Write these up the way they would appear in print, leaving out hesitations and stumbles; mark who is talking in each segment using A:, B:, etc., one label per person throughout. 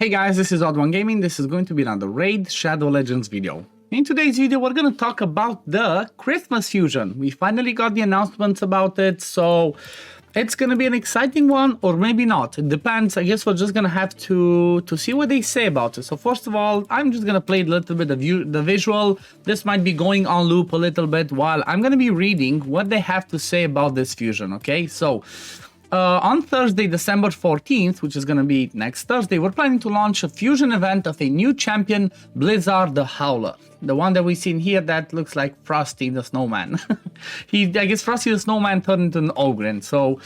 A: Hey guys, this is OddOneGaming. This is going to be another Raid Shadow Legends video. In today's video, we're going to talk about the Christmas fusion. We finally got the announcements about it, so it's going to be an exciting one, or maybe not. It depends. I guess we're just going to have to see what they say about it. So first of all, I'm just going to play a little bit of the visual. This might be going on loop a little bit while I'm going to be reading what they have to say about this fusion, okay? So on Thursday, December 14th, which is going to be next Thursday, we're planning to launch a fusion event of a new champion, Blizaar The Howler. The one that we've seen here that looks like Frosty the Snowman. I guess Frosty the Snowman turned into an Ogre. So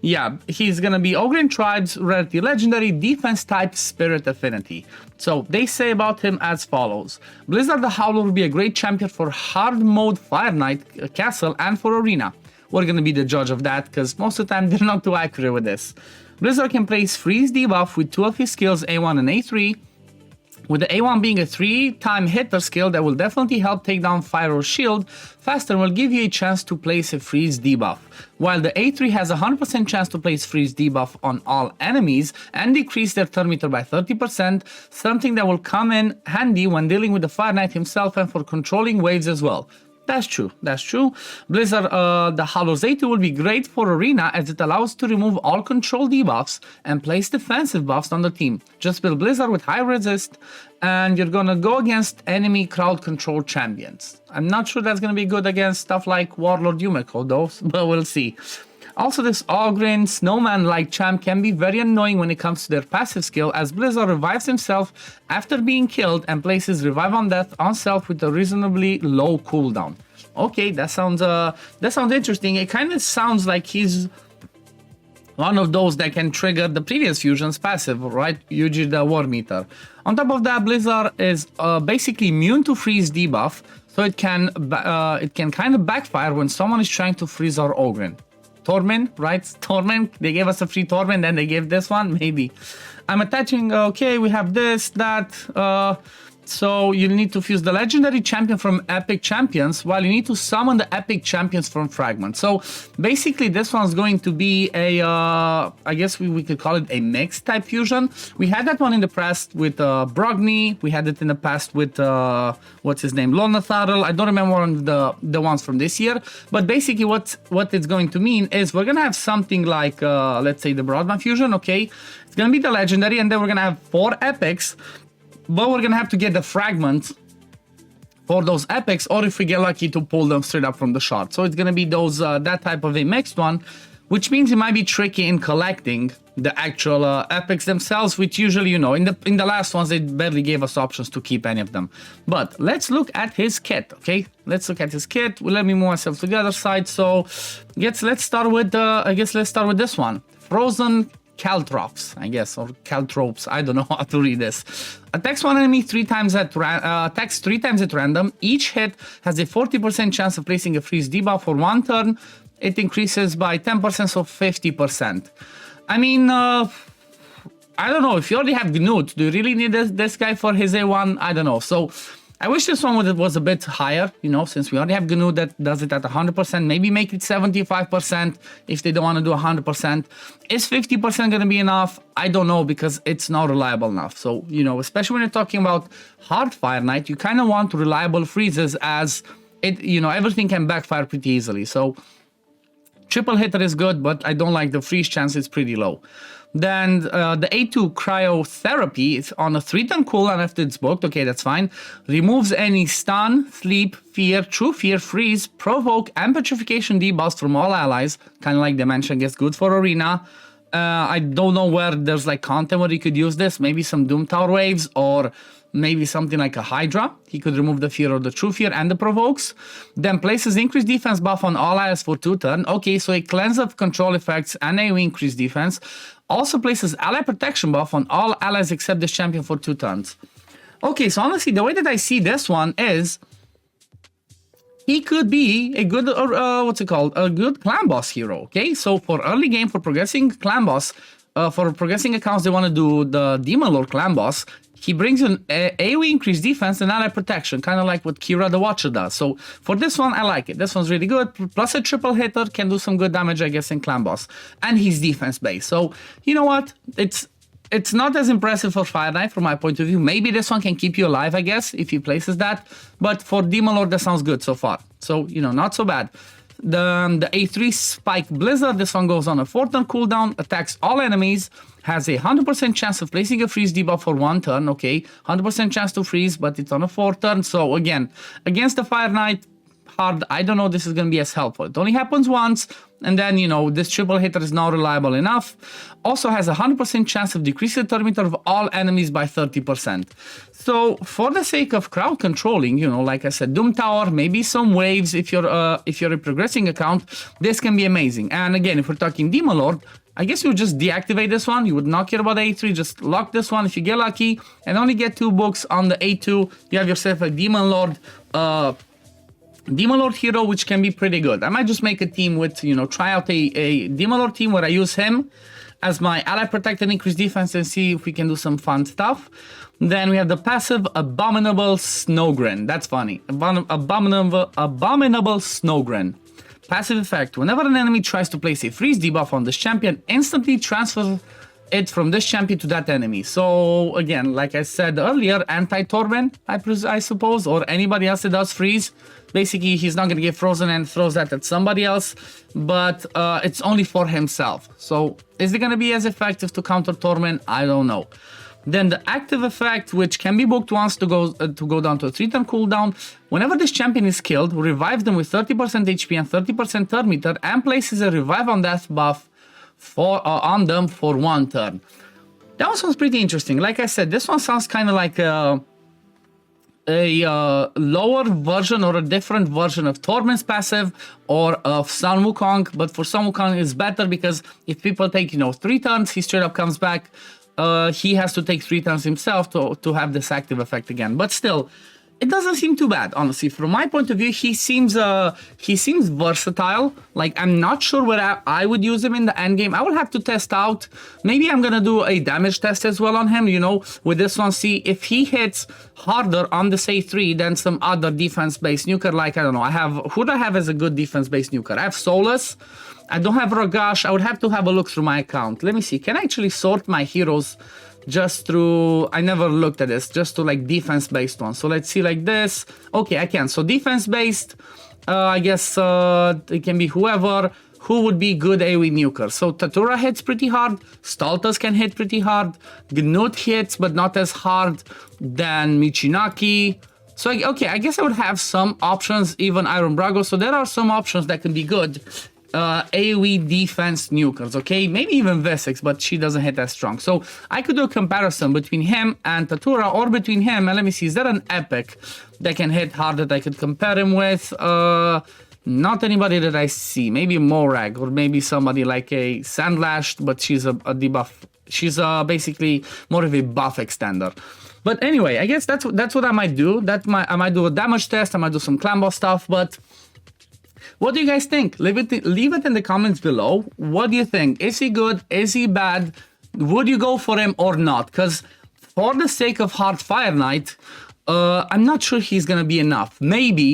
A: yeah, he's going to be Ogre Tribes, Rarity Legendary, Defense type, Spirit Affinity. So they say about him as follows. Blizaar The Howler will be a great champion for hard mode Fire Knight Castle and for Arena. We're going to be the judge of that, because most of the time they're not too accurate with this. Blizaar can place freeze debuff with two of his skills, A1 and A3, with the A1 being a 3-time hitter skill that will definitely help take down fire or shield faster and will give you a chance to place a freeze debuff, while the A3 has a 100% chance to place freeze debuff on all enemies and decrease their turn meter by 30%, something that will come in handy when dealing with the Fire Knight himself and for controlling waves as well. That's true, that's true. Blizaar The Howler's A2 will be great for Arena as it allows to remove all control debuffs and place defensive buffs on the team. Just build Blizaar with high resist and you're gonna go against enemy crowd control champions. I'm not sure that's gonna be good against stuff like Warlord Yumiko though, but we'll see. Also, this Ogre Snowman-like champ can be very annoying when it comes to their passive skill, as Blizaar revives himself after being killed and places Revive on Death on self with a reasonably low cooldown. Okay, that sounds interesting. It kind of sounds like he's one of those that can trigger the previous fusion's passive, right? Yuji the War Meter. On top of that, Blizaar is basically immune to freeze debuff, so it can kind of backfire when someone is trying to freeze our Ogre. Torment, right? Torment. They gave us a free Torment, then they gave this one, maybe. I'm attaching, okay, we have this, that. So you need to fuse the legendary champion from Epic Champions, while you need to summon the Epic Champions from Fragment. So basically this one's going to be a, I guess we could call it a mixed type fusion. We had that one in the past with Brogni. We had it in the past with, what's his name, Lonatharl. I don't remember one of the ones from this year. But basically what it's going to mean is we're going to have something like, let's say the Broadman fusion, okay? It's going to be the legendary, and then we're going to have 4 epics. But we're gonna have to get the fragments for those epics, or if we get lucky to pull them straight up from the shard. So it's gonna be those that type of a mixed one, which means it might be tricky in collecting the actual epics themselves, which usually, you know, in the last ones they barely gave us options to keep any of them. But let's look at his kit, okay? Let's look at his kit. Well, let me move myself to the other side. So let's start with I guess let's start with this one, Frozen Caltrops, I guess, or Caltropes. I don't know how to read this. Attacks one enemy 3 times at attacks 3 times at random. Each hit has a 40% chance of placing a freeze debuff for 1 turn. It increases by 10%, so 50%. I mean, I don't know. If you already have Gnut, do you really need this guy for his A1? I don't know. So I wish this one was a bit higher, you know, since we already have GNU that does it at 100%. Maybe make it 75% if they don't want to do 100%. Is 50% going to be enough? I don't know, because it's not reliable enough. So, you know, especially when you're talking about hard Fire Knight, you kind of want reliable freezes, as it, you know, everything can backfire pretty easily. So triple hitter is good, but I don't like the freeze chance. It's pretty low. Then the A2 Cryotherapy is on a 3-turn cooldown after it's booked. Okay, that's fine. Removes any stun, sleep, fear, true fear, freeze, provoke, and petrification debuffs from all allies. Kind of like they mentioned, gets good for Arena. I don't know where there's like content where you could use this. Maybe some Doom Tower waves, or maybe something like a Hydra. He could remove the fear or the true fear and the provokes. Then places increased defense buff on all allies for 2 turns. Okay, so a cleanse of control effects and AoE increased defense. Also places ally protection buff on all allies except this champion for 2 turns. Okay, so honestly, the way that I see this one is he could be a good, what's it called? A good clan boss hero, okay? So for early game, for progressing clan boss, for progressing accounts, they want to do the Demon Lord clan boss. He brings an AoE increased defense and ally protection, kind of like what Kira the Watcher does. So for this one, I like it. This one's really good. Plus a triple hitter, can do some good damage, I guess, in clan boss. And he's defense based. So you know what? it's not as impressive for Fire Knight from my point of view. Maybe this one can keep you alive, I guess, if he places that. But for Demon Lord, that sounds good so far. So, you know, not so bad. The A3 Spike Blizzard, this one goes on a 4-turn cooldown, attacks all enemies, has a 100% chance of placing a freeze debuff for 1 turn, okay? 100% chance to freeze, but it's on a 4-turn. So again, against the Fire Knight, hard, I don't know this is going to be as helpful. It only happens once, and then, you know, this triple hitter is not reliable enough. Also has a 100% chance of decreasing the turn meter of all enemies by 30%. So for the sake of crowd controlling, you know, like I said, Doom Tower, maybe some waves if you're a progressing account, this can be amazing. And again, if we're talking Demon Lord, I guess you would just deactivate this one. You would not care about the A3, just lock this one if you get lucky, and only get 2 books on the A2. You have yourself a Demon Lord hero, which can be pretty good. I might just make a team with, you know, try out a Demon Lord team where I use him as my ally protect and increase defense and see if we can do some fun stuff. Then we have the passive Abominable Snowgrin. That's funny. Abominable Snowgrin. Passive effect. Whenever an enemy tries to place a freeze debuff on this champion, instantly transfer it from this champion to that enemy. So again, like I said earlier, anti-torment, I suppose, or anybody else that does freeze. Basically, he's not going to get frozen and throws that at somebody else, but it's only for himself. So is it going to be as effective to counter torment? I don't know. Then the active effect, which can be booked once to go down to a 3-turn cooldown. Whenever this champion is killed, revive them with 30% HP and 30% turn meter, and places a revive on death buff on them for 1 turn. That one sounds pretty interesting. Like I said, this one sounds kind of like a lower version or a different version of Torment's passive or of Sun Wukong, but for Sun Wukong it's better because if people take, you know, 3 turns, he straight up comes back. He has to take 3 turns himself to have this active effect again. But still, it doesn't seem too bad, honestly. From my point of view, he seems versatile. Like, I'm not sure where I would use him in the end game. I will have to test out. Maybe I'm gonna do a damage test as well on him, you know, with this one, see if he hits harder on the A3 than some other defense-based nuker. Like, I don't know, who do I have as a good defense-based nuker? I have Solus. I don't have Ragash. I would have to have a look through my account. Let me see. Can I actually sort my heroes just through... I never looked at this. Just to like defense-based ones. So let's see like this. Okay, I can. So defense-based, I guess it can be whoever. Who would be good AoE nuker? So Tatura hits pretty hard. Staltas can hit pretty hard. Gnut hits, but not as hard than Michinaki. So, okay, I guess I would have some options, even Iron Brago. So there are some options that can be good. AoE defense nukers, okay? Maybe even Vesix, but she doesn't hit as strong. So I could do a comparison between him and Tatura, or between him, and let me see, is there an epic that can hit hard that I could compare him with? Not anybody that I see. Maybe Morag, or maybe somebody like a Sandlashed, but she's a debuff. She's basically more of a buff extender. But anyway, I guess that's what I might do. I might do a damage test, I might do some clan boss stuff, but... what do you guys think? Leave it in the comments below. What do you think? Is he good? Is he bad? Would you go for him or not? Because for the sake of Hard Fire Knight, I'm not sure he's going to be enough. Maybe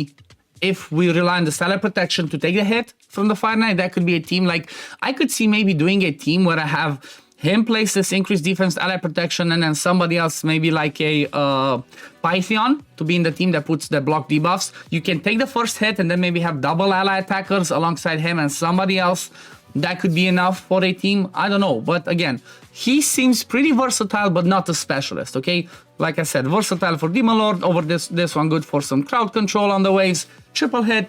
A: if we rely on the Stellar Protection to take the hit from the Fire Knight, that could be a team. Like, I could see maybe doing a team where I have him place this increased defense, ally protection, and then somebody else, maybe like a Python, to be in the team that puts the block debuffs. You can take the first hit and then maybe have double ally attackers alongside him and somebody else. That could be enough for a team. I don't know. But again, he seems pretty versatile, but not a specialist, okay? Like I said, versatile for Demon Lord. Over this one, good for some crowd control on the waves. Triple hit.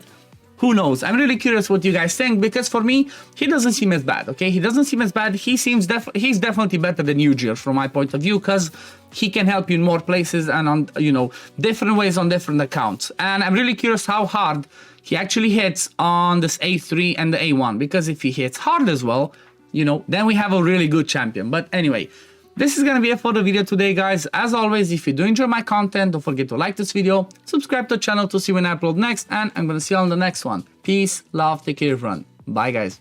A: Who knows? I'm really curious what you guys think, because for me, he doesn't seem as bad, okay? He doesn't seem as bad. He's definitely better than Ujir from my point of view, because he can help you in more places and on, you know, different ways on different accounts. And I'm really curious how hard he actually hits on this A3 and the A1, because if he hits hard as well, you know, then we have a really good champion. But anyway, this is going to be it for the video today, guys. As always, if you do enjoy my content, don't forget to like this video, subscribe to the channel to see when I upload next, and I'm going to see you on the next one. Peace, love, take care, everyone. Bye, guys.